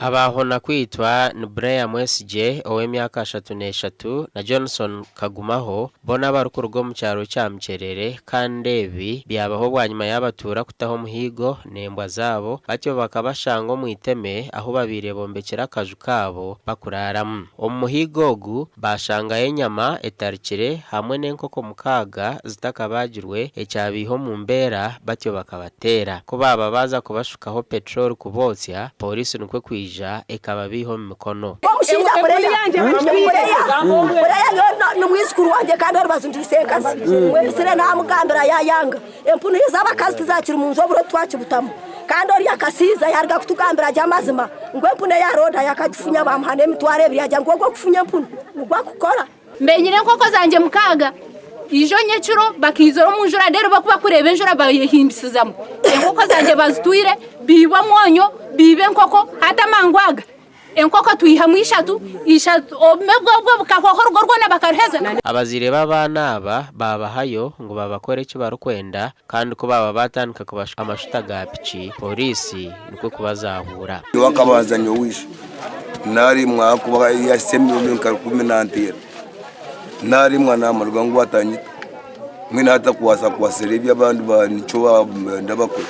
Abahona kwitwa Nubreya Mwesije ow'emyaka 33 na Johnson Kagumaho bona barukuru rwo mu cyaro cya Mcerere kandebi byabaho bwanyuma y'abatura kutaho muhigo nembwa zabo batyo bakabashango mu iteme aho babire bombekera akaju kabo bakuraramu umuhigogu bashangaye nyama etarikire hamwe n'enkoko mukaga zitakabagirwe ecyabiho mu mbera batyo bakabatera ko baba baza kubashukaho petrol kubotsya polisi nukwe kwija ekaba biho mu mikono n'umwiskuru wanje kandi bazundisekazi mwesire namugambira yayanga empunu y'abakazi zakira mu nzoburo twakibutamo kandi ori yakasiza yarga kutugambira jamazima ngo empune ya roda yakagifunya bamuhane mitware byaje ngo kufunya empunu ugwa kukora mbenyire nkoko zanje mukaga ijo nyecuro bakizoro mu njura dero bakuba kureba njura bayihimbisizamo nkoko zanje bazitwire biba mwonyo bibe nkoko hata mangwaga enkoko tuyihamwishatu ishatu omebwo bukakoko rwona bakarheza abazire babana aba babahayo ngo babakore cyo barukwenda kandi ko baba batanika kubasha amashuta gapici polisi niko kubazahura wakabazanye wishe nari mwakuba yasemye uminka 10 nari mwana marwa ngo watanyita mwina hata kuwasa kuwaserebya abandi banico ndabakora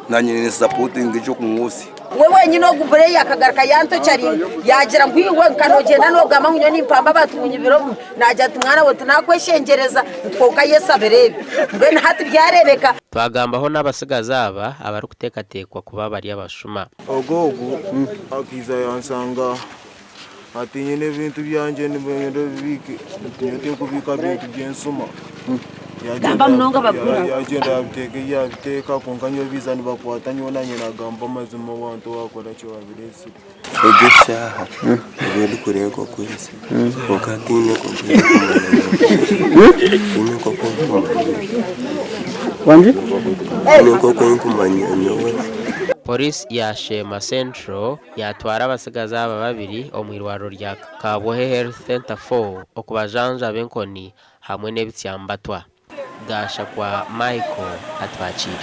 nanye ni supporting cyo kungusi wewe nyine ogubure yakagaruka yanto cyari yagira ngwiwe kanogenda nogama munyo n'impamba batunye biro najya tumwana bo tunakweshengereza twoka yesaberebe mbene hati byarebeka twagambaho n'abasigaza aba abari kutekatekwa kuba bari abashuma ogogo akiza yansanga atinye n'ibintu byanje n'ibintu biki ntiyo kubika bintu byensuma gamba mnonga bakura yagenda biteka konkanyo bizani bakwatanye onanye nagamba mazimo wantu wakora cyo babiresi odesha beli kurego kwese okatinye ko ino ko wanje ino ko kumanya Polisi ya Shema Central yatwara abasigaza aba babiri omwirwaro rya Kabohe Health Center 4 okubajanja benkoni hamwe n'ebityambatwa gasha kwa Michael atwakira